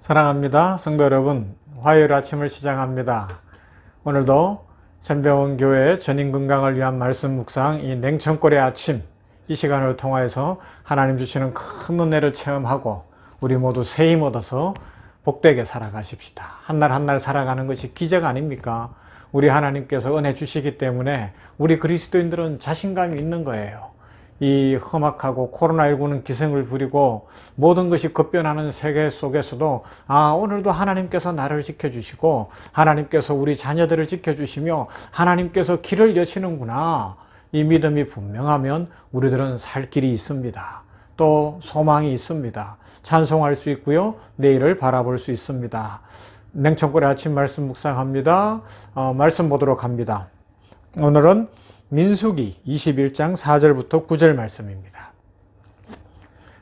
사랑합니다. 성도 여러분, 화요일 아침을 시작합니다. 오늘도 전병원교회 전인 건강을 위한 말씀 묵상, 이 냉천골의 아침, 이 시간을 통하여서 하나님 주시는 큰 은혜를 체험하고 우리 모두 새 힘 얻어서 복되게 살아가십시다. 한날 한날 살아가는 것이 기적 아닙니까? 우리 하나님께서 은혜 주시기 때문에 우리 그리스도인들은 자신감이 있는 거예요. 이 험악하고 코로나19는 기승을 부리고 모든 것이 급변하는 세계 속에서도 오늘도 하나님께서 나를 지켜주시고 하나님께서 우리 자녀들을 지켜주시며 하나님께서 길을 여시는구나, 이 믿음이 분명하면 우리들은 살 길이 있습니다. 또 소망이 있습니다. 찬송할 수 있고요, 내일을 바라볼 수 있습니다. 냉천골의 아침 말씀 묵상합니다. 말씀 보도록 합니다. 오늘은 민수기 21장 4절부터 9절 말씀입니다.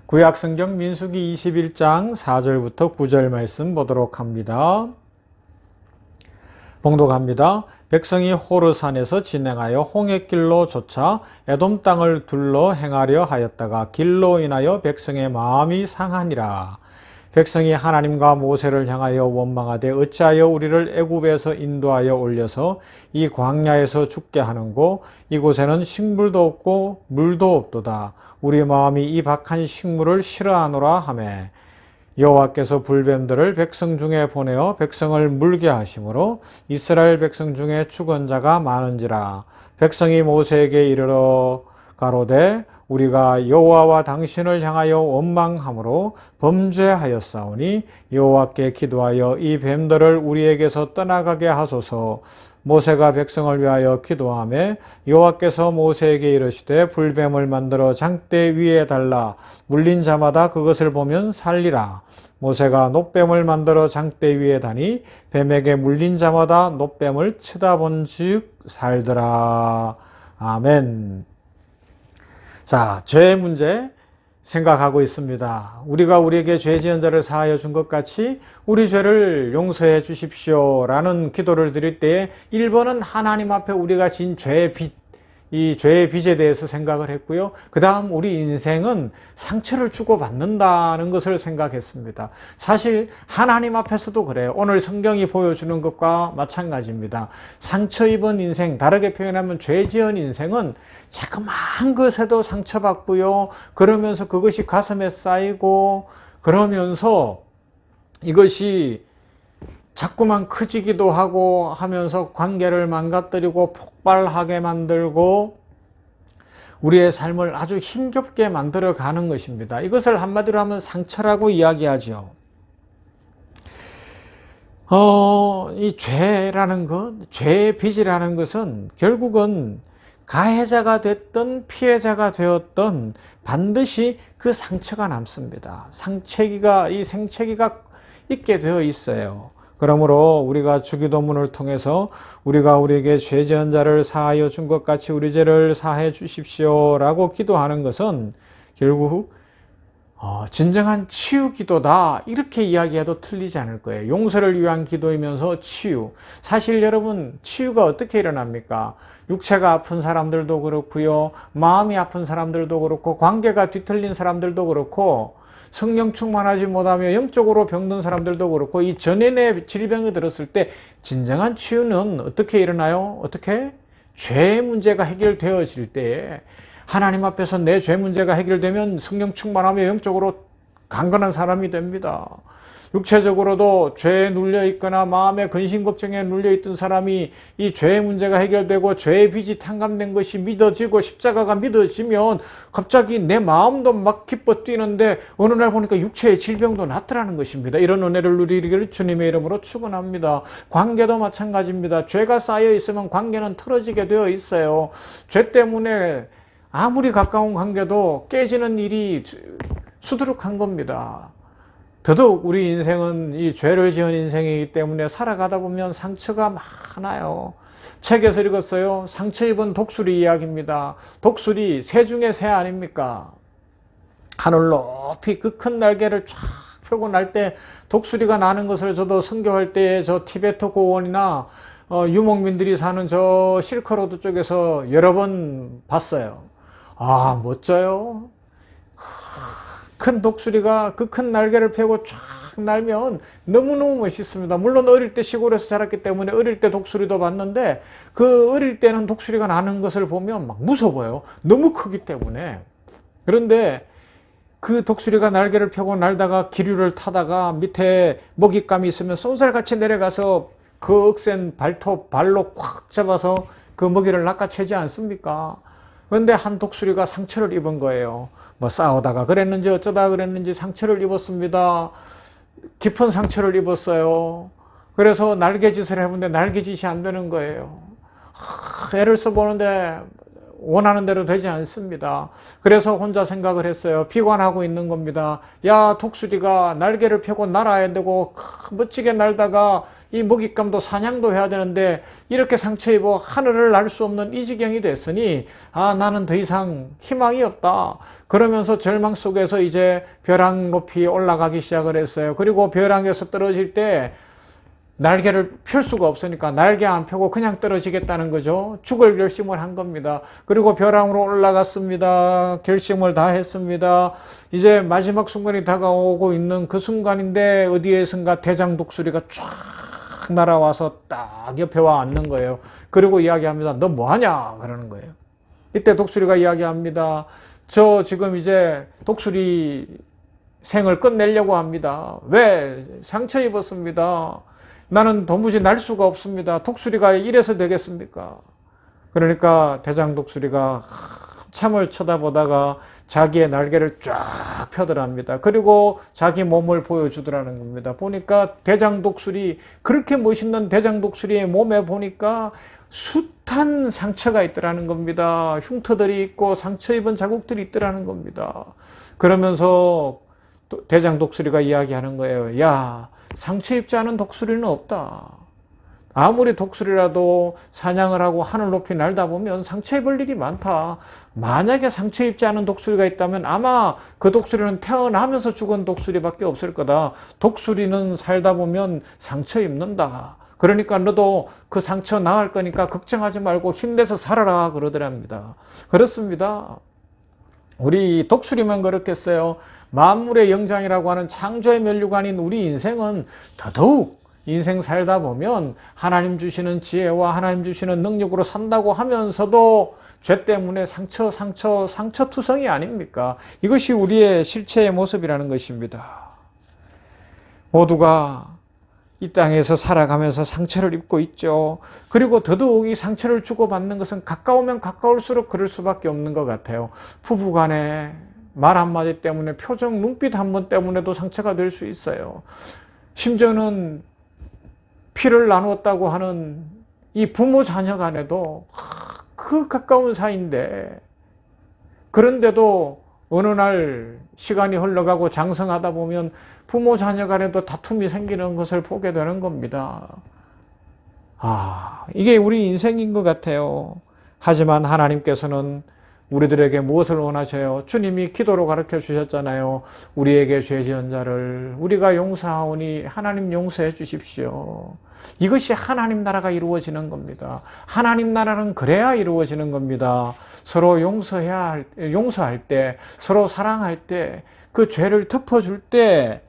구약성경 민수기 21장 4절부터 9절 말씀 보도록 합니다. 봉독합니다. 백성이 호르산에서 진행하여 홍해길로 쫓아 에돔 땅을 둘러 행하려 하였다가 길로 인하여 백성의 마음이 상하니라. 백성이 하나님과 모세를 향하여 원망하되 어찌하여 우리를 애굽에서 인도하여 올려서 이 광야에서 죽게 하는고 이곳에는 식물도 없고 물도 없도다. 우리 마음이 이 박한 식물을 싫어하노라 하매 여호와께서 불뱀들을 백성 중에 보내어 백성을 물게 하심으로 이스라엘 백성 중에 죽은 자가 많은지라. 백성이 모세에게 이르러 가로되 우리가 여호와와 당신을 향하여 원망함으로 범죄하였사오니 여호와께 기도하여 이 뱀들을 우리에게서 떠나가게 하소서. 모세가 백성을 위하여 기도하며 여호와께서 모세에게 이르시되 불뱀을 만들어 장대 위에 달라 물린 자마다 그것을 보면 살리라. 모세가 놋뱀을 만들어 장대 위에 다니 뱀에게 물린 자마다 놋뱀을 쳐다본즉 살더라. 아멘. 자, 죄의 문제 생각하고 있습니다. 우리가 우리에게 죄 지은 자를 사하여 준 것 같이 우리 죄를 용서해 주십시오 라는 기도를 드릴 때에 1번은 하나님 앞에 우리가 진 죄의 빚, 이 죄의 빚에 대해서 생각을 했고요. 그 다음 우리 인생은 상처를 주고받는다는 것을 생각했습니다. 사실 하나님 앞에서도 그래요. 오늘 성경이 보여주는 것과 마찬가지입니다. 상처 입은 인생, 다르게 표현하면 죄 지은 인생은 자그마한 것에도 상처받고요. 그러면서 그것이 가슴에 쌓이고 그러면서 이것이 자꾸만 커지기도 하고 하면서 관계를 망가뜨리고 폭발하게 만들고 우리의 삶을 아주 힘겹게 만들어 가는 것입니다. 이것을 한마디로 하면 상처라고 이야기하죠. 이 죄라는 것, 죄의 빚이라는 것은 결국은 가해자가 됐든 피해자가 되었든 반드시 그 상처가 남습니다. 이 생채기가 있게 되어 있어요. 그러므로 우리가 주기도문을 통해서 우리가 우리에게 죄 지은 자를 사하여 준 것 같이 우리 죄를 사해 주십시오 라고 기도하는 것은 결국 진정한 치유 기도다, 이렇게 이야기해도 틀리지 않을 거예요. 용서를 위한 기도이면서 치유. 사실 여러분, 치유가 어떻게 일어납니까? 육체가 아픈 사람들도 그렇고요, 마음이 아픈 사람들도 그렇고, 관계가 뒤틀린 사람들도 그렇고, 성령 충만하지 못하며 영적으로 병든 사람들도 그렇고, 이 전인의 질병이 들었을 때 진정한 치유는 어떻게 일어나요? 어떻게? 죄의 문제가 해결되어질 때에 하나님 앞에서 내 죄 문제가 해결되면 성령 충만하며 영적으로 강건한 사람이 됩니다. 육체적으로도 죄에 눌려 있거나 마음의 근심 걱정에 눌려 있던 사람이 이 죄의 문제가 해결되고 죄의 빚이 탕감된 것이 믿어지고 십자가가 믿어지면 갑자기 내 마음도 막 기뻐 뛰는데 어느 날 보니까 육체의 질병도 낫더라는 것입니다. 이런 은혜를 누리기를 주님의 이름으로 축원합니다. 관계도 마찬가지입니다. 죄가 쌓여 있으면 관계는 틀어지게 되어 있어요. 죄 때문에 아무리 가까운 관계도 깨지는 일이 수두룩한 겁니다. 더더욱 우리 인생은 이 죄를 지은 인생이기 때문에 살아가다 보면 상처가 많아요. 책에서 읽었어요. 상처 입은 독수리 이야기입니다. 독수리, 새 중에 새 아닙니까? 하늘 높이 그 큰 날개를 쫙 펴고 날 때 독수리가 나는 것을 저도 선교할 때 저 티베트 고원이나 유목민들이 사는 저 실크로드 쪽에서 여러 번 봤어요. 멋져요. 큰 독수리가 그 큰 날개를 펴고 쫙 날면 너무너무 멋있습니다. 물론 어릴 때 시골에서 자랐기 때문에 어릴 때 독수리도 봤는데 그 어릴 때는 독수리가 나는 것을 보면 막 무서워요. 너무 크기 때문에. 그런데 그 독수리가 날개를 펴고 날다가 기류를 타다가 밑에 먹잇감이 있으면 쏜살같이 내려가서 그 억센 발로 꽉 잡아서 그 먹이를 낚아채지 않습니까? 그런데 한 독수리가 상처를 입은 거예요. 뭐 싸우다가 그랬는지 어쩌다 그랬는지 상처를 입었습니다. 깊은 상처를 입었어요. 그래서 날개짓을 해보는데 날개짓이 안 되는 거예요. 애를 써보는데 원하는 대로 되지 않습니다. 그래서 혼자 생각을 했어요. 비관하고 있는 겁니다. 야, 독수리가 날개를 펴고 날아야 되고 멋지게 날다가 이 먹잇감도 사냥도 해야 되는데 이렇게 상처 입어 하늘을 날 수 없는 이 지경이 됐으니 나는 더 이상 희망이 없다. 그러면서 절망 속에서 이제 벼랑 높이 올라가기 시작을 했어요. 그리고 벼랑에서 떨어질 때 날개를 펼 수가 없으니까 날개 안 펴고 그냥 떨어지겠다는 거죠. 죽을 결심을 한 겁니다. 그리고 벼랑으로 올라갔습니다. 결심을 다 했습니다. 이제 마지막 순간이 다가오고 있는 그 순간인데 어디에선가 대장 독수리가 쫙 날아와서 딱 옆에 와 앉는 거예요. 그리고 이야기합니다. 너 뭐하냐? 그러는 거예요. 이때 독수리가 이야기합니다. 저 지금 이제 독수리 생을 끝내려고 합니다. 왜? 상처 입었습니다. 나는 도무지 날 수가 없습니다. 독수리가 이래서 되겠습니까? 그러니까 대장 독수리가 참을 쳐다보다가 자기의 날개를 쫙 펴더랍니다. 그리고 자기 몸을 보여주더라는 겁니다. 보니까 대장 독수리, 그렇게 멋있는 대장 독수리의 몸에 보니까 숱한 상처가 있더라는 겁니다. 흉터들이 있고 상처 입은 자국들이 있더라는 겁니다. 그러면서 대장 독수리가 이야기하는 거예요. 야, 상처 입지 않은 독수리는 없다. 아무리 독수리라도 사냥을 하고 하늘 높이 날다 보면 상처 입을 일이 많다. 만약에 상처 입지 않은 독수리가 있다면 아마 그 독수리는 태어나면서 죽은 독수리밖에 없을 거다. 독수리는 살다 보면 상처 입는다. 그러니까 너도 그 상처 나을 거니까 걱정하지 말고 힘내서 살아라 그러더랍니다. 그렇습니다. 우리 독수리만 그렇겠어요. 만물의 영장이라고 하는 창조의 면류관인 우리 인생은 더더욱 인생 살다 보면 하나님 주시는 지혜와 하나님 주시는 능력으로 산다고 하면서도 죄 때문에 상처투성이 아닙니까? 이것이 우리의 실체의 모습이라는 것입니다. 모두가 이 땅에서 살아가면서 상처를 입고 있죠. 그리고 더더욱 이 상처를 주고받는 것은 가까우면 가까울수록 그럴 수밖에 없는 것 같아요. 부부간에 말 한마디 때문에 표정, 눈빛 한 번 때문에도 상처가 될 수 있어요. 심지어는 피를 나누었다고 하는 이 부모 자녀 간에도 그 가까운 사이인데 그런데도 어느 날 시간이 흘러가고 장성하다 보면 부모 자녀 간에도 다툼이 생기는 것을 보게 되는 겁니다. 이게 우리 인생인 것 같아요. 하지만 하나님께서는 우리들에게 무엇을 원하셔요? 주님이 기도로 가르쳐 주셨잖아요. 우리에게 죄 지은 자를 우리가 용서하오니 하나님 용서해 주십시오. 이것이 하나님 나라가 이루어지는 겁니다. 하나님 나라는 그래야 이루어지는 겁니다. 서로 용서할 때, 서로 사랑할 때, 그 죄를 덮어줄 때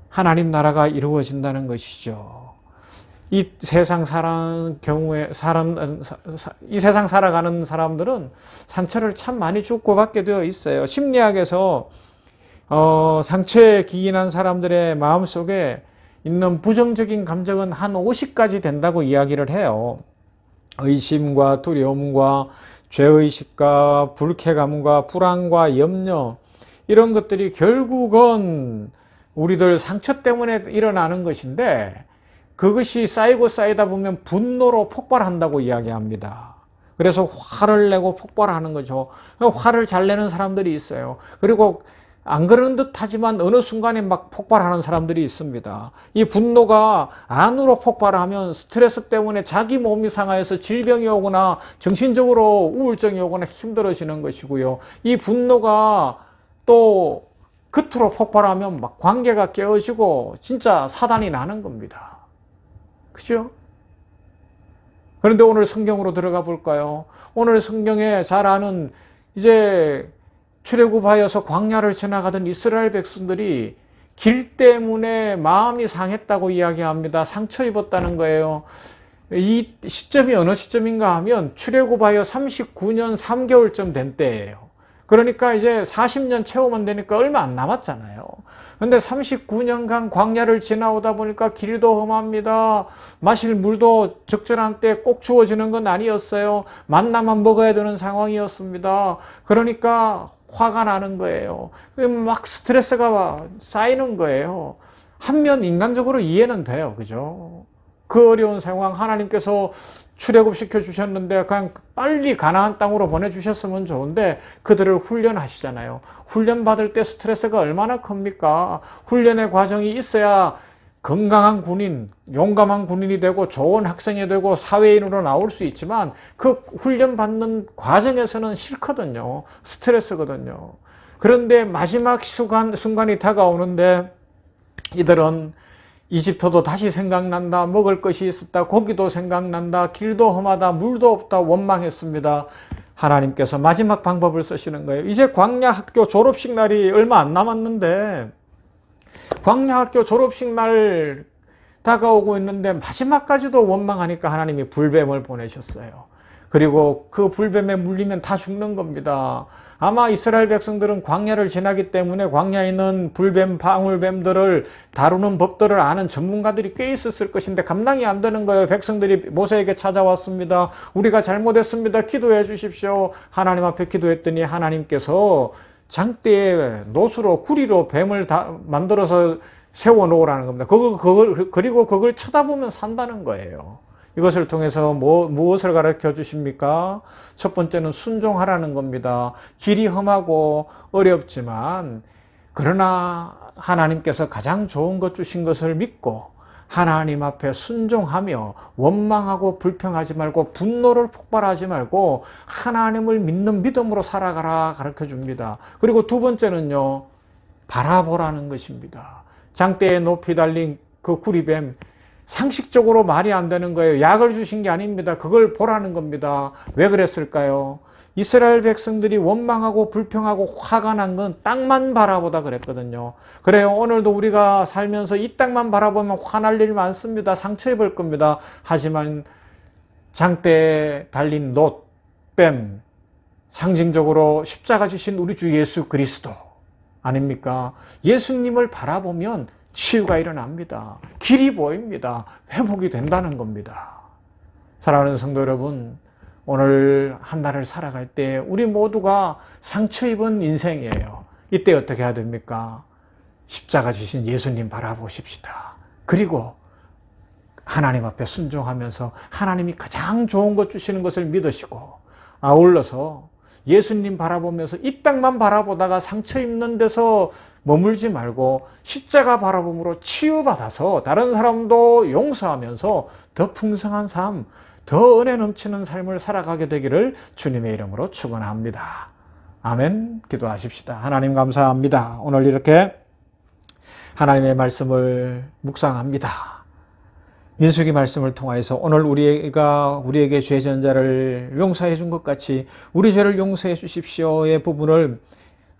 하나님 나라가 이루어진다는 것이죠. 이 세상 살아가는 사람들은 상처를 참 많이 주고받게 되어 있어요. 심리학에서 상처에 기인한 사람들의 마음속에 있는 부정적인 감정은 한 50가지 된다고 이야기를 해요. 의심과 두려움과 죄의식과 불쾌감과 불안과 염려, 이런 것들이 결국은 우리들 상처 때문에 일어나는 것인데 그것이 쌓이고 쌓이다 보면 분노로 폭발한다고 이야기합니다. 그래서 화를 내고 폭발하는 거죠. 화를 잘 내는 사람들이 있어요. 그리고 안 그러는 듯 하지만 어느 순간에 막 폭발하는 사람들이 있습니다. 이 분노가 안으로 폭발하면 스트레스 때문에 자기 몸이 상하여서 질병이 오거나 정신적으로 우울증이 오거나 힘들어지는 것이고요. 이 분노가 또 겉으로 폭발하면 막 관계가 깨어지고 진짜 사단이 나는 겁니다. 그죠? 그런데 오늘 성경으로 들어가 볼까요? 오늘 성경에 잘 아는 이제 출애굽하여서 광야를 지나가던 이스라엘 백성들이 길 때문에 마음이 상했다고 이야기합니다. 상처 입었다는 거예요. 이 시점이 어느 시점인가 하면 출애굽하여 39년 3개월쯤 된 때예요. 그러니까 이제 40년 채우면 되니까 얼마 안 남았잖아요. 근데 39년간 광야를 지나오다 보니까 길도 험합니다. 마실 물도 적절한 때 꼭 주어지는 건 아니었어요. 만나만 먹어야 되는 상황이었습니다. 그러니까 화가 나는 거예요. 막 스트레스가 쌓이는 거예요. 한면 인간적으로 이해는 돼요. 그죠? 그 어려운 상황 하나님께서 출애굽시켜 주셨는데 그냥 빨리 가나안 땅으로 보내주셨으면 좋은데 그들을 훈련하시잖아요. 훈련 받을 때 스트레스가 얼마나 큽니까? 훈련의 과정이 있어야 건강한 군인, 용감한 군인이 되고 좋은 학생이 되고 사회인으로 나올 수 있지만 그 훈련 받는 과정에서는 싫거든요. 스트레스거든요. 그런데 마지막 순간이 다가오는데 이들은 이집트도 다시 생각난다. 먹을 것이 있었다. 고기도 생각난다. 길도 험하다. 물도 없다. 원망했습니다. 하나님께서 마지막 방법을 쓰시는 거예요. 이제 광야 학교 졸업식 날이 얼마 안 남았는데 광야 학교 졸업식 날 다가오고 있는데 마지막까지도 원망하니까 하나님이 불뱀을 보내셨어요. 그리고 그 불뱀에 물리면 다 죽는 겁니다. 아마 이스라엘 백성들은 광야를 지나기 때문에 광야에 있는 불뱀, 방울뱀들을 다루는 법들을 아는 전문가들이 꽤 있었을 것인데 감당이 안 되는 거예요. 백성들이 모세에게 찾아왔습니다. 우리가 잘못했습니다. 기도해 주십시오. 하나님 앞에 기도했더니 하나님께서 장대에 노수로 구리로 뱀을 만들어서 세워놓으라는 겁니다. 그리고 그걸 쳐다보면 산다는 거예요. 이것을 통해서 무엇을 가르쳐 주십니까? 첫 번째는 순종하라는 겁니다. 길이 험하고 어렵지만 그러나 하나님께서 가장 좋은 것 주신 것을 믿고 하나님 앞에 순종하며 원망하고 불평하지 말고 분노를 폭발하지 말고 하나님을 믿는 믿음으로 살아가라 가르쳐 줍니다. 그리고 두 번째는요, 바라보라는 것입니다. 장대에 높이 달린 그 구리뱀, 상식적으로 말이 안 되는 거예요. 약을 주신 게 아닙니다. 그걸 보라는 겁니다. 왜 그랬을까요? 이스라엘 백성들이 원망하고 불평하고 화가 난 건 땅만 바라보다 그랬거든요. 그래요. 오늘도 우리가 살면서 이 땅만 바라보면 화날 일 많습니다. 상처 입을 겁니다. 하지만 장대에 달린 놋, 뱀, 상징적으로 십자가 지신 우리 주 예수 그리스도 아닙니까? 예수님을 바라보면 치유가 일어납니다. 길이 보입니다. 회복이 된다는 겁니다. 사랑하는 성도 여러분, 오늘 한 달을 살아갈 때 우리 모두가 상처 입은 인생이에요. 이때 어떻게 해야 됩니까? 십자가 지신 예수님 바라보십시다. 그리고 하나님 앞에 순종하면서 하나님이 가장 좋은 것 주시는 것을 믿으시고 아울러서 예수님 바라보면서 이 땅만 바라보다가 상처 입는 데서 머물지 말고 십자가 바라봄으로 치유받아서 다른 사람도 용서하면서 더 풍성한 삶, 더 은혜 넘치는 삶을 살아가게 되기를 주님의 이름으로 축원합니다. 아멘. 기도하십시다. 하나님 감사합니다. 오늘 이렇게 하나님의 말씀을 묵상합니다. 민수기 말씀을 통하여서 오늘 우리에게 죄 전자를 용서해 준 것 같이 우리 죄를 용서해 주십시오의 부분을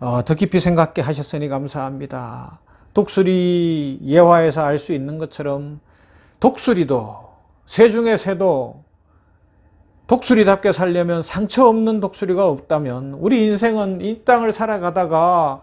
더 깊이 생각게 하셨으니 감사합니다. 독수리 예화에서 알 수 있는 것처럼 독수리도 새 중에 새도 독수리답게 살려면 상처 없는 독수리가 없다면 우리 인생은 이 땅을 살아가다가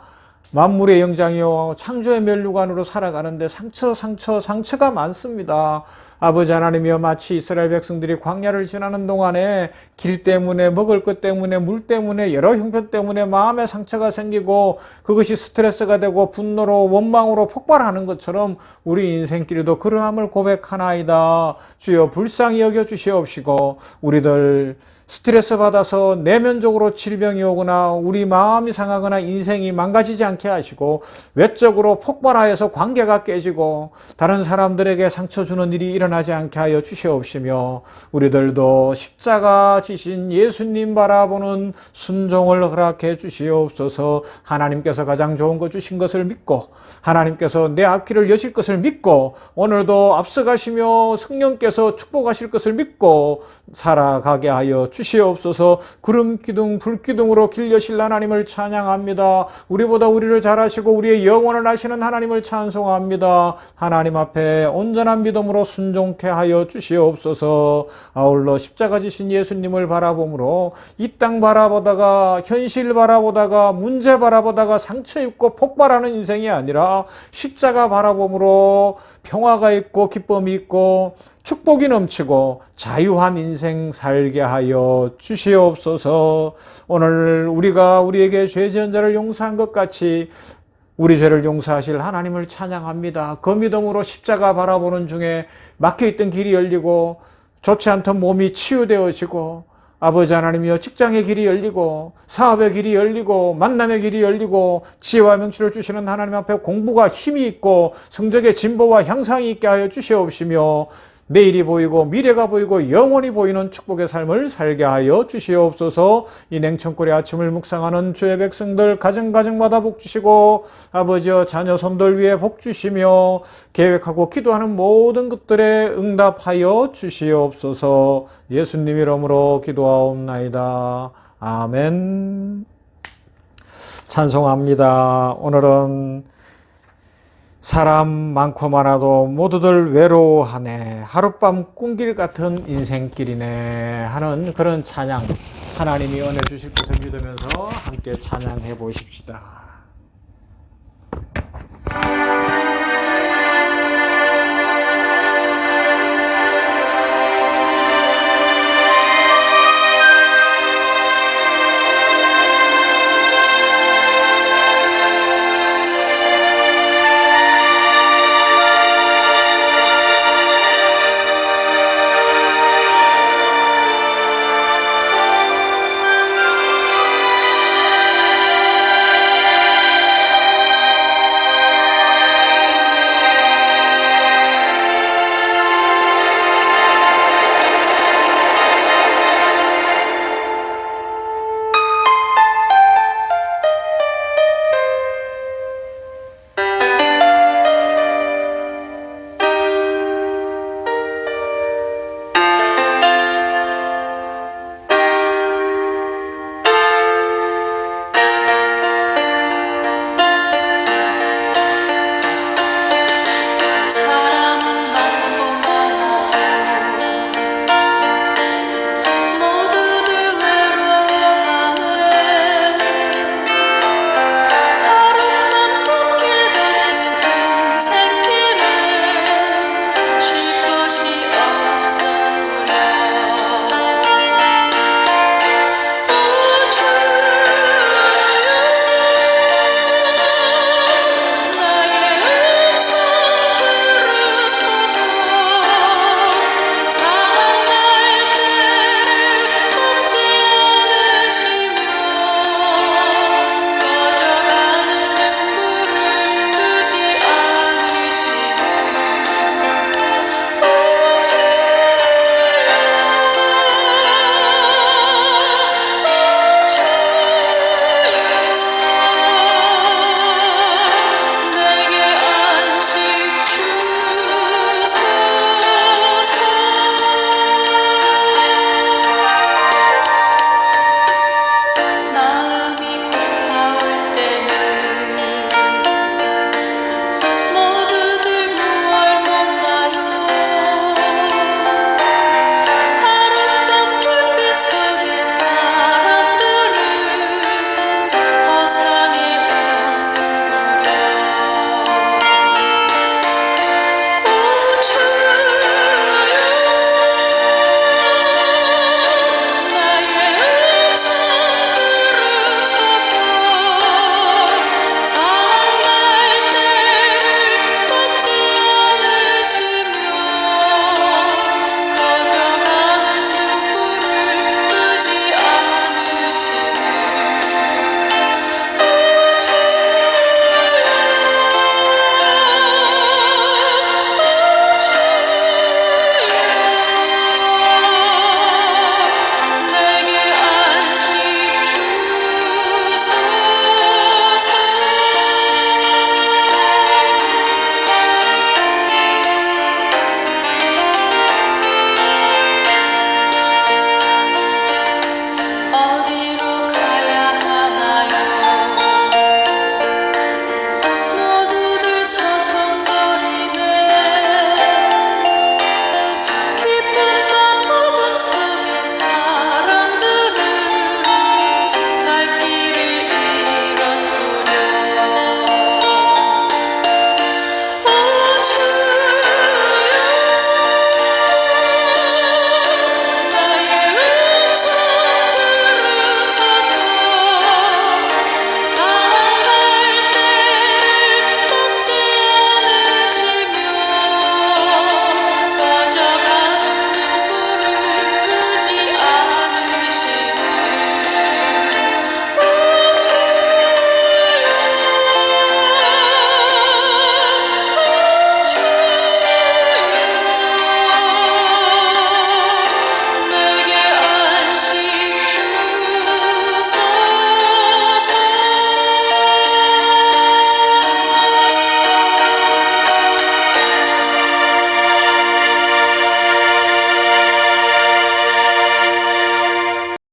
만물의 영장이요 창조의 면류관으로 살아가는데 상처가 많습니다. 아버지 하나님이여, 마치 이스라엘 백성들이 광야를 지나는 동안에 길 때문에, 먹을 것 때문에, 물 때문에, 여러 형편 때문에 마음에 상처가 생기고 그것이 스트레스가 되고 분노로 원망으로 폭발하는 것처럼 우리 인생길도 그러함을 고백하나이다. 주여 불쌍히 여겨주시옵시고 우리들 스트레스 받아서 내면적으로 질병이 오거나 우리 마음이 상하거나 인생이 망가지지 않게 하시고 외적으로 폭발하여서 관계가 깨지고 다른 사람들에게 상처 주는 일이 일어나지 않게 하여 주시옵시며 우리들도 십자가 지신 예수님 바라보는 순종을 허락해 주시옵소서. 하나님께서 가장 좋은 것 주신 것을 믿고 하나님께서 내 앞길을 여실 것을 믿고 오늘도 앞서가시며 성령께서 축복하실 것을 믿고 살아가게 하여 주시옵소서. 구름기둥 불기둥으로 길려실 하나님을 찬양합니다. 우리보다 우리를 잘 아시고 우리의 영혼을 아시는 하나님을 찬송합니다. 하나님 앞에 온전한 믿음으로 순종케 하여 주시옵소서. 아울러 십자가 지신 예수님을 바라보므로 이 땅 바라보다가 현실 바라보다가 문제 바라보다가 상처 입고 폭발하는 인생이 아니라 십자가 바라봄으로 평화가 있고 기쁨이 있고 축복이 넘치고 자유한 인생 살게 하여 주시옵소서. 오늘 우리가 우리에게 죄 지은 자를 용서한 것 같이 우리 죄를 용서하실 하나님을 찬양합니다. 그 믿음으로 십자가 바라보는 중에 막혀있던 길이 열리고 좋지 않던 몸이 치유되어지고 아버지 하나님이여 직장의 길이 열리고 사업의 길이 열리고 만남의 길이 열리고 지혜와 명철을 주시는 하나님 앞에 공부가 힘이 있고 성적의 진보와 향상이 있게 하여 주시옵시며 내일이 보이고 미래가 보이고 영원히 보이는 축복의 삶을 살게 하여 주시옵소서. 이 냉천골의 아침을 묵상하는 주의 백성들 가정가정마다 복 주시고 아버지여 자녀 손들 위에 복 주시며 계획하고 기도하는 모든 것들에 응답하여 주시옵소서. 예수님 이름으로 기도하옵나이다. 아멘. 찬송합니다. 오늘은 사람 많고 많아도 모두들 외로워하네, 하룻밤 꿈길 같은 인생길이네 하는 그런 찬양, 하나님이 은혜 주실 것을 믿으면서 함께 찬양해 보십시다.